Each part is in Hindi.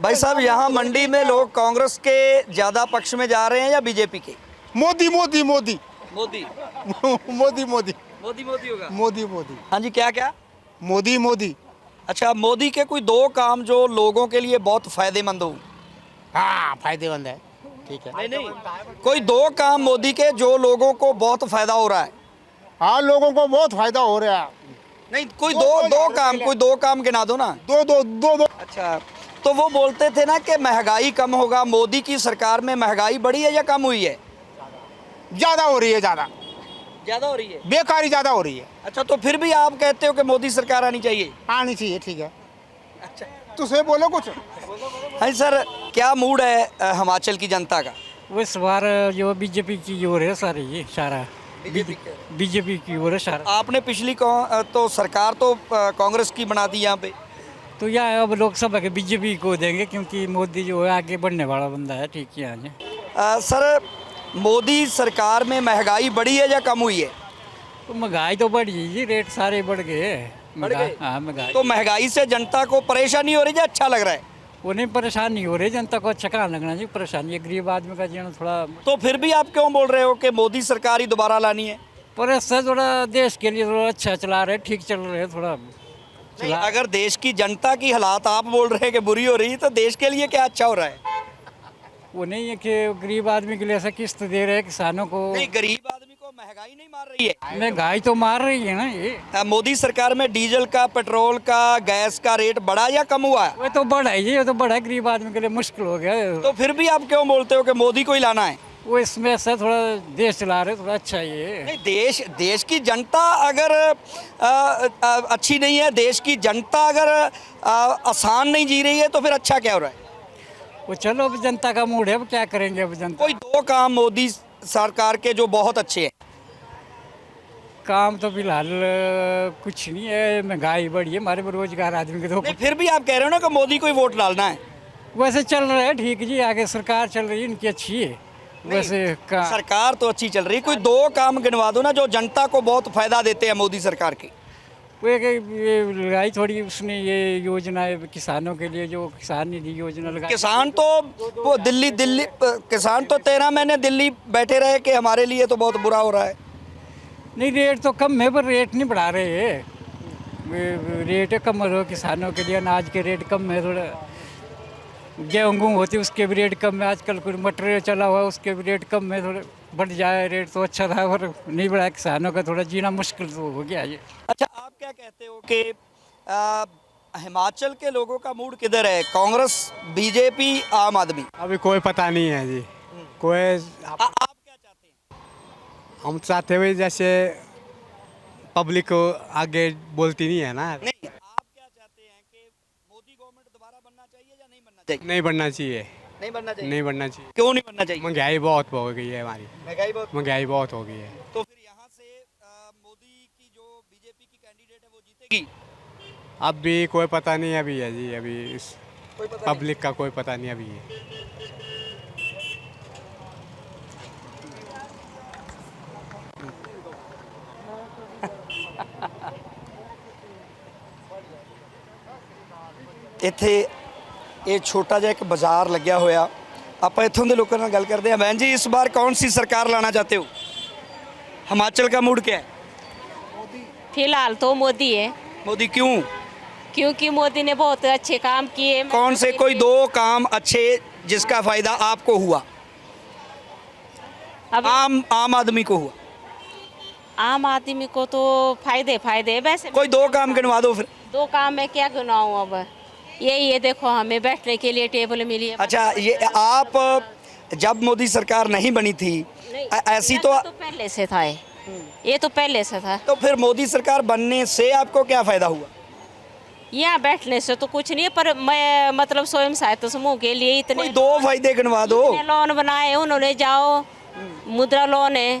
भाई साहब, यहाँ मंडी में लोग कांग्रेस के ज्यादा पक्ष में जा रहे हैं या बीजेपी के? मोदी मोदी मोदी मोदी मोदी मोदी मोदी मोदी होगा। मोदी मोदी हाँ जी, क्या क्या? मोदी मोदी। अच्छा, मोदी के कोई दो काम जो लोगों के लिए बहुत फायदेमंद हो? हाँ, फायदेमंद है, ठीक है। नहीं, कोई दो काम मोदी के जो लोगों को बहुत फायदा हो रहा है। हाँ, लोगों को बहुत फायदा हो रहा है। नहीं, कोई कोई दो काम गिना दो ना। दो दो दो दो। अच्छा, तो वो बोलते थे ना कि महंगाई कम होगा। मोदी की सरकार में महंगाई बढ़ी है या कम हुई है? ज्यादा हो रही है, ज्यादा ज्यादा हो रही है। बेकारी ज्यादा हो रही है। अच्छा, तो फिर भी आप कहते हो कि मोदी सरकार आनी चाहिए? आनी चाहिए, ठीक है। अच्छा, तुझे बोलो कुछ। हाँ सर, क्या मूड है हिमाचल की जनता का? वो इस बार जो बीजेपी की ओर है सारी, ये सारा बीजेपी की ओर है सारा। आपने पिछली तो सरकार तो कांग्रेस की बना दी यहाँ पे। तो यह अब लोकसभा के बीजेपी को देंगे, क्योंकि मोदी जो है आगे बढ़ने वाला बंदा है, ठीक है। सर, मोदी सरकार में महंगाई बढ़ी है या कम हुई है? तो महंगाई तो बढ़ी जी, रेट सारे बढ़ गए। हाँ, महंगाई तो महंगाई से जनता को परेशानी हो रही है या अच्छा लग रहा है? वो नहीं, परेशानी हो रही है जनता को। अच्छा कहाँ लगना जी, परेशानी है गरीब आदमी का जीना थोड़ा। तो फिर भी आप क्यों बोल रहे हो कि मोदी सरकार ही दोबारा लानी है? पर ऐसा थोड़ा देश के लिए थोड़ा अच्छा चला रहे, ठीक चल रहे थोड़ा। नहीं, अगर देश की जनता की हालात आप बोल रहे हैं कि बुरी हो रही है, तो देश के लिए क्या अच्छा हो रहा है? वो नहीं है कि गरीब आदमी के लिए ऐसा किस्त दे रहे हैं किसानों को। नहीं, गरीब आदमी को महंगाई नहीं मार रही है। महंगाई तो मार रही है ना ये। मोदी सरकार में डीजल का, पेट्रोल का, गैस का रेट बढ़ा या कम हुआ? वो तो बढ़ा है जी, वो तो बढ़ा है, गरीब आदमी के लिए मुश्किल हो गया। तो फिर भी आप क्यों बोलते हो कि मोदी को ही लाना है? वो इसमें ऐसा थोड़ा देश चला रहे, थोड़ा अच्छा ये। नहीं, देश की जनता अगर अच्छी नहीं है, देश की जनता अगर आसान नहीं जी रही है, तो फिर अच्छा क्या हो रहा है? वो चलो, अब जनता का मूड है, अब क्या करेंगे अब जनता। कोई दो काम मोदी सरकार के जो बहुत अच्छे हैं? काम तो फिलहाल कुछ नहीं है, महंगाई बढ़ी है, हमारे बेरोजगार आदमी के तो। नहीं, फिर भी आप कह रहे हो ना कि मोदी को ही वोट डालना है। वैसे चल रहा है ठीक जी, आगे सरकार चल रही है इनकी अच्छी है। वैसे सरकार तो अच्छी चल रही है, कोई दो काम गिनवा दो ना जो जनता को बहुत फायदा देते हैं मोदी सरकार के। वो एक ये लगाई थोड़ी उसने, ये योजना है किसानों के लिए, जो किसान निधि योजना लगाई। किसान तो वो दिल्ली किसान तो 13 महीने दिल्ली बैठे रहे कि हमारे लिए तो बहुत बुरा हो रहा है। नहीं, रेट तो कम है, पर रेट नहीं बढ़ा रहे हैं। रेट कम हो रहा किसानों के लिए, अनाज के रेट कम है, थोड़ा गेहूँ होती उसके भी रेट कम है। आजकल कुछ मटेरियल चला हुआ है, उसके भी रेट कम है। थोड़े बढ़ जाए रेट तो अच्छा था, पर नहीं बढ़ा, किसानों का थोड़ा जीना मुश्किल तो हो गया ये। अच्छा, आप क्या कहते हो कि हिमाचल के लोगों का मूड किधर है? कांग्रेस, बीजेपी, आम आदमी? अभी कोई पता नहीं है जी। कोई आप क्या चाहते हैं? हम चाहते हुए जैसे पब्लिक को आगे बोलती नहीं है ना। नहीं, आप क्या चाहते हैं कि मोदी गवर्नमेंट दोबारा बनना चाहिए या नहीं बनना चाहिए? नहीं बनना चाहिए। नहीं बनना चाहिए। नहीं बनना चाहिए। क्यों नहीं बनना चाहिए? महंगाई बहुत हो गई है हमारी। महंगाई बहुत हो गई है। तो फिर यहाँ से मोदी की जो बीजेपी की कैंडिडेट है वो जीतेगी? अब भी कोई पता नहीं अभी है जी। अभी इस कोई पता नहीं। पब्लिक का कोई पता नहीं अभी है। ਇੱਥੇ ਇਹ ਛੋਟਾ ਜਿਹਾ ਇੱਕ ਬਾਜ਼ਾਰ ਲੱਗਿਆ ਹੋਇਆ। ਆਪਾਂ ਇੱਥੋਂ ਦੇ ਲੋਕਾਂ ਨਾਲ ਗੱਲ ਕਰਦੇ ਹਾਂ। बहन जी, इस बार कौन सी सरकार लाना चाहते हो? हिमाचल का मूड क्या है? फिलहाल तो मोदी है, मोदी क्यों? क्योंकि मोदी ने बहुत अच्छे काम किए। कौन से कोई दो काम अच्छे जिसका फायदा आपको हुआ, अब आम आदमी को हुआ? आम आदमी को तो फायदे वैसे। कोई दो काम गिनवा दो फिर। दो काम मैं क्या गिनाऊं अब? ये देखो, हमें बैठने के लिए टेबल मिली है। अच्छा, ये आप जब मोदी सरकार नहीं बनी थी ऐसी तो पहले से था ये तो पहले से था। तो फिर मोदी सरकार बनने से आपको क्या फायदा हुआ? यहाँ बैठने से तो कुछ नहीं है, पर मैं मतलब स्वयं सहायता समूह के लिए इतने कोई दो फायदे गिनवा दो। लोन बनाए उन्होंने, जाओ मुद्रा लोन है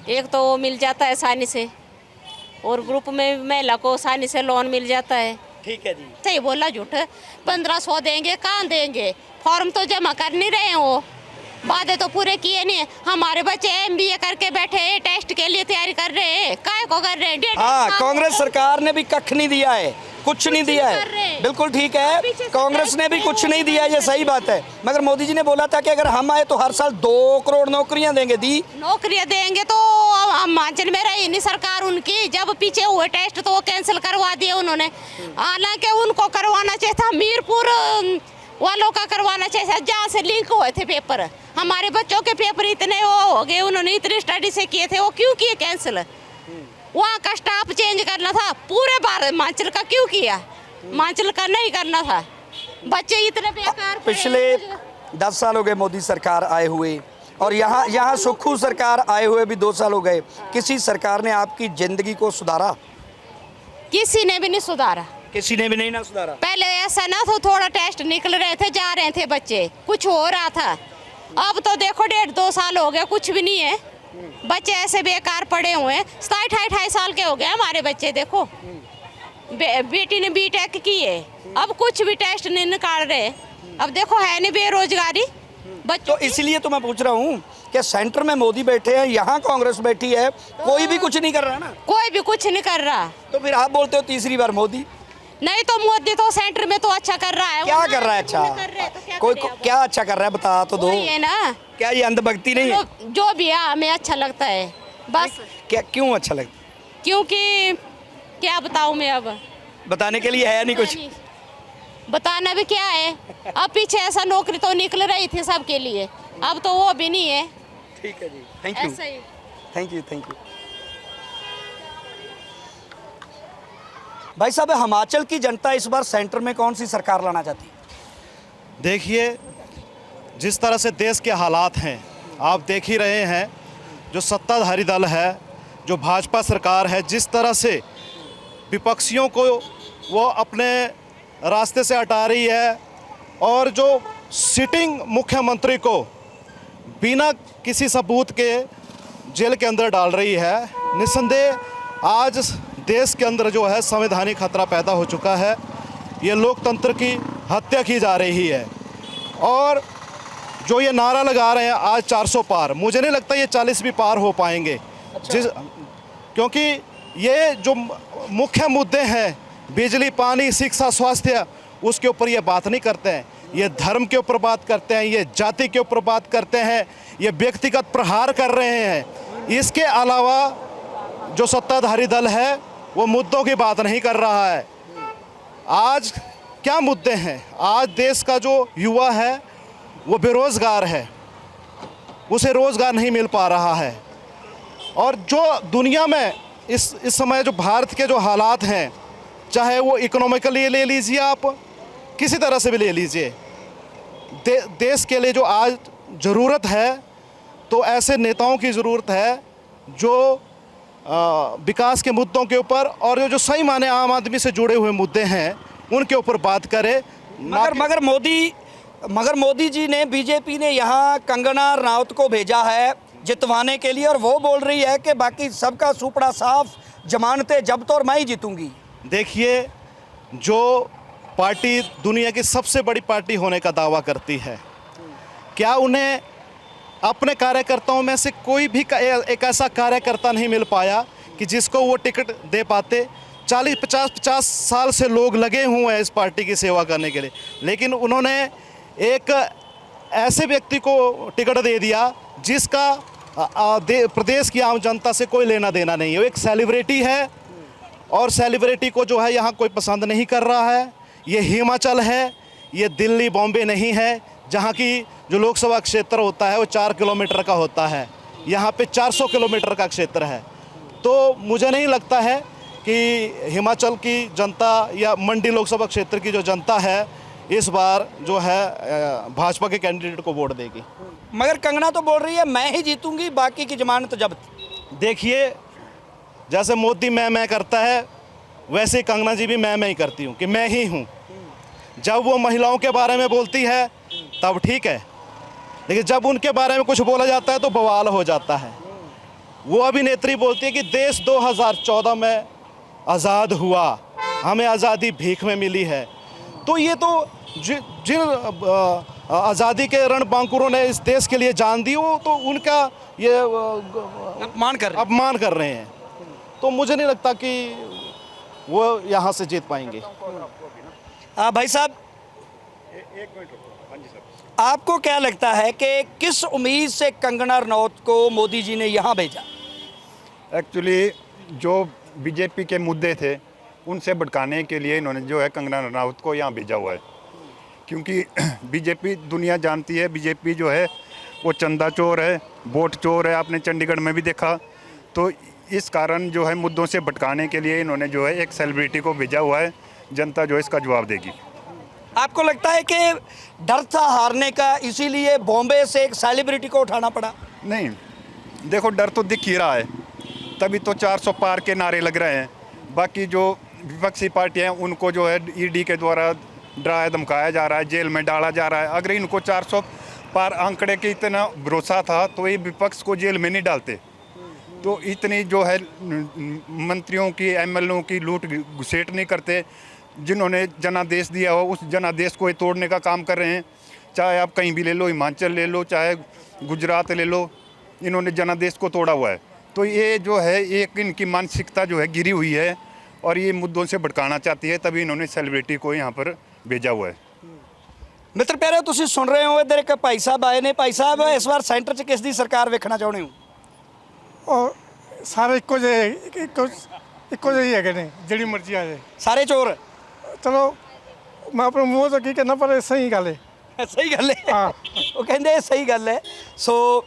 एक, तो वो मिल जाता है आसानी से, और ग्रुप में महिला को आसानी से लोन मिल जाता है। ठीक है जी। सही बोला झूठ? 1500 देंगे, कहाँ देंगे? फॉर्म तो जमा कर नहीं रहे हैं, वो वादे तो पूरे किए नहीं। हमारे बच्चे MBA करके बैठे टेस्ट के लिए तैयारी कर रहे हैं, काय को कर रहे हैं? हाँ, कांग्रेस सरकार ने भी कख नहीं दिया है। कुछ नहीं दिया कर रहे है, हैं। बिल्कुल ठीक है, पीछे से कांग्रेस ने भी टैक्स कुछ में नहीं दिया, ये वो सही बात है। मगर मोदी जी ने बोला था कि अगर हम आए तो हर साल 2 करोड़ नौकरियां देंगे, दी? नौकरियां देंगे तो हम हिमाचल में रही नहीं सरकार उनकी। जब पीछे हुए टेस्ट तो वो कैंसिल करवा दिए उन्होंने। हालांकि उनको करवाना चाहिए था, मीरपुर वालों का करवाना चाहिए था, जहाँ से लिंक हुए थे पेपर। हमारे बच्चों के पेपर इतने वो हो गए, उन्होंने इतनी स्टडी से किए थे, वो क्यों किए कैंसिल? वहाँ का स्टाफ चेंज करना था, पूरे भारत हिमाचल का क्यों किया? हिमाचल का नहीं करना था। बच्चे इतने बेकार पढ़े। पिछले 10 साल हो गए मोदी सरकार आए हुए, और यहाँ सुक्खू सरकार आए हुए भी 2 साल हो गए। किसी सरकार ने आपकी जिंदगी को सुधारा? किसी ने भी नहीं सुधारा। किसी ने भी नहीं ना सुधारा। पहले ऐसा ना था, थोड़ा टेस्ट निकल रहे थे, जा रहे थे बच्चे, कुछ हो रहा था। अब तो देखो 1.5-2 साल हो गया, कुछ भी नहीं है। बच्चे ऐसे बेकार पड़े हुए हैं। 27-28 साल के हो गए हमारे बच्चे। देखो बेटी ने बीटेक की है, अब कुछ भी टेस्ट नहीं निकाल रहे। अब देखो है नहीं बेरोजगारी बच्चों तो इसलिए तो मैं पूछ रहा हूँ कि सेंटर में मोदी बैठे हैं, यहाँ कांग्रेस बैठी है, कोई भी कुछ नहीं कर रहा ना। कोई भी कुछ नहीं कर रहा। तो फिर आप बोलते हो तीसरी बार मोदी? नहीं तो मोदी तो सेंटर में तो अच्छा कर रहा है। क्या कर रहा है अच्छा? कर रहे हैं तो क्या कोई करें अब? क्या अच्छा कर रहा है, बता तो दो। वही है ना, क्या ये अंधभक्ति नहीं है? जो भी है हमें अच्छा लगता है बस। क्या क्यों अच्छा लगता? क्योंकि क्या बताऊं मैं, अब बताने के लिए है नहीं कुछ। बताना भी क्या है। अब पीछे ऐसा नौकरी तो निकल रही थी सबके लिए, अब तो वो भी नहीं है। ठीक है जी, थैंक यू, ऐसा ही। Thank you, thank you. भाई साहब, हिमाचल की जनता इस बार सेंटर में कौन सी सरकार लाना चाहती है? देखिए, जिस तरह से देश के हालात हैं आप देख ही रहे हैं। जो सत्ताधारी दल है, जो भाजपा सरकार है, जिस तरह से विपक्षियों को वो अपने रास्ते से हटा रही है, और जो सिटिंग मुख्यमंत्री को बिना किसी सबूत के जेल के अंदर डाल रही है। निस्संदेह आज देश के अंदर जो है संवैधानिक खतरा पैदा हो चुका है। ये लोकतंत्र की हत्या की जा रही है। और जो ये नारा लगा रहे हैं आज 400 पार, मुझे नहीं लगता ये 40 भी पार हो पाएंगे। क्योंकि ये जो मुख्य मुद्दे हैं, बिजली, पानी, शिक्षा, स्वास्थ्य, उसके ऊपर ये बात नहीं करते हैं। ये धर्म के ऊपर बात करते हैं, ये जाति के ऊपर बात करते हैं, ये व्यक्तिगत प्रहार कर रहे हैं। इसके अलावा जो सत्ताधारी दल है वो मुद्दों की बात नहीं कर रहा है। आज क्या मुद्दे हैं? आज देश का जो युवा है वो बेरोज़गार है, उसे रोज़गार नहीं मिल पा रहा है। और जो दुनिया में इस समय जो भारत के जो हालात हैं, चाहे वो इकोनॉमिकली ले लीजिए, आप किसी तरह से भी ले लीजिए, देश के लिए जो आज ज़रूरत है, तो ऐसे नेताओं की ज़रूरत है जो विकास के मुद्दों के ऊपर और जो सही माने आम आदमी से जुड़े हुए मुद्दे हैं उनके ऊपर बात करे। मगर मोदी जी ने, बीजेपी ने यहाँ कंगना रनौत को भेजा है जितवाने के लिए, और वो बोल रही है कि बाकी सबका सुपड़ा साफ, जमानतें जब्त और मैं ही जीतूंगी। देखिए, जो पार्टी दुनिया की सबसे बड़ी पार्टी होने का दावा करती है, क्या उन्हें अपने कार्यकर्ताओं में से कोई भी एक ऐसा कार्यकर्ता नहीं मिल पाया कि जिसको वो टिकट दे पाते? 40-50 साल से लोग लगे हुए हैं इस पार्टी की सेवा करने के लिए, लेकिन उन्होंने एक ऐसे व्यक्ति को टिकट दे दिया जिसका प्रदेश की आम जनता से कोई लेना देना नहीं है। वो एक सेलिब्रिटी है, और सेलिब्रिटी को जो है यहाँ कोई पसंद नहीं कर रहा है। ये हिमाचल है, ये दिल्ली, बॉम्बे नहीं है, जहाँ की जो लोकसभा क्षेत्र होता है वो 4 किलोमीटर का होता है। यहाँ पे 400 किलोमीटर का क्षेत्र है। तो मुझे नहीं लगता है कि हिमाचल की जनता या मंडी लोकसभा क्षेत्र की जो जनता है इस बार जो है भाजपा के कैंडिडेट को वोट देगी। मगर कंगना तो बोल रही है मैं ही जीतूंगी, बाकी की जमानत जब्त। देखिए, जैसे मोदी मैं करता है, वैसे ही कंगना जी भी मैं ही करती हूँ कि मैं ही हूँ। जब वो महिलाओं के बारे में बोलती है तब ठीक है, लेकिन जब उनके बारे में कुछ बोला जाता है तो बवाल हो जाता है। वो अभिनेत्री बोलती है कि देश 2014 में आज़ाद हुआ, हमें आज़ादी भीख में मिली है। तो ये तो जिन आज़ादी के रणबांकुरों ने इस देश के लिए जान दी, वो तो उनका ये अपमान कर रहे हैं। तो मुझे नहीं लगता कि वो यहाँ से जीत पाएंगे। हाँ भाई साहब, आपको क्या लगता है कि किस उम्मीद से कंगना रनौत को मोदी जी ने यहाँ भेजा? एक्चुअली जो बीजेपी के मुद्दे थे उनसे भटकाने के लिए इन्होंने जो है कंगना रनौत को यहाँ भेजा हुआ है, क्योंकि बीजेपी दुनिया जानती है बीजेपी जो है वो चंदा चोर है, वोट चोर है, आपने चंडीगढ़ में भी देखा। तो इस कारण जो है मुद्दों से भटकाने के लिए इन्होंने जो है एक सेलिब्रिटी को भेजा हुआ है, जनता जो है इसका जवाब देगी। आपको लगता है कि डर था हारने का, इसीलिए बॉम्बे से एक सेलिब्रिटी को उठाना पड़ा? नहीं, देखो डर तो दिख ही रहा है, तभी तो 400 पार के नारे लग रहे हैं। बाकी जो विपक्षी पार्टियां हैं उनको जो है ईडी के द्वारा डराया धमकाया जा रहा है, जेल में डाला जा रहा है। अगर इनको 400 पार आंकड़े के इतना भरोसा था तो ये विपक्ष को जेल में नहीं डालते। तो इतनी जो है मंत्रियों की, एमएलओ की लूट घुसेट नहीं करते। जिन्होंने जनादेश दिया हो उस जनादेश को ये तोड़ने का काम कर रहे हैं। चाहे आप कहीं भी ले लो, हिमाचल ले लो, चाहे गुजरात ले लो, इन्होंने जनादेश को तोड़ा हुआ है। तो ये जो है एक इनकी मानसिकता जो है गिरी हुई है और ये मुद्दों से भटकाना चाहती है, तभी इन्होंने सेलिब्रिटी को यहाँ पर भेजा हुआ है। मित्र प्यारे, ਤੁਸੀਂ ਸੁਣ ਰਹੇ ਹੋ, ਇੱਧਰ ਇੱਕ ਭਾਈ ਸਾਹਿਬ ਆਏ ਨੇ। ਭਾਈ ਸਾਹਿਬ, ਇਸ ਵਾਰ ਸੈਂਟਰ 'ਚ ਕਿਸ ਦੀ ਸਰਕਾਰ ਵੇਖਣਾ ਚਾਹੁੰਦੇ ਹੋ? ਉਹ ਸਾਰੇ ਇੱਕੋ ਜਿਹੇ ਹੈਗੇ ਨੇ, ਜਿਹੜੀ ਮਰਜ਼ੀ ਆ ਜਾਏ। ਸਾਰੇ ਚੋਰ? ਚਲੋ ਮੈਂ ਆਪਣੇ ਮੂੰਹ ਤੋਂ ਕੀ ਕਹਿਣਾ, ਪਰ ਇਹ ਸਹੀ ਗੱਲ ਹੈ। ਸਹੀ ਗੱਲ ਹੈ। ਹਾਂ। ਉਹ ਕਹਿੰਦੇ ਇਹ ਸਹੀ ਗੱਲ ਹੈ। ਸੋ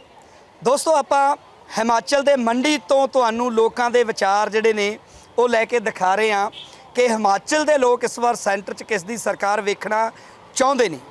ਦੋਸਤੋ, ਆਪਾਂ ਹਿਮਾਚਲ ਦੇ ਮੰਡੀ ਤੋਂ ਤੁਹਾਨੂੰ ਲੋਕਾਂ ਦੇ ਵਿਚਾਰ ਜਿਹੜੇ ਨੇ ਉਹ ਲੈ ਕੇ ਦਿਖਾ ਰਹੇ ਹਾਂ ਕਿ ਹਿਮਾਚਲ ਦੇ ਲੋਕ ਇਸ ਵਾਰ ਸੈਂਟਰ 'ਚ ਕਿਸ ਦੀ ਸਰਕਾਰ ਵੇਖਣਾ ਚਾਹੁੰਦੇ ਨੇ।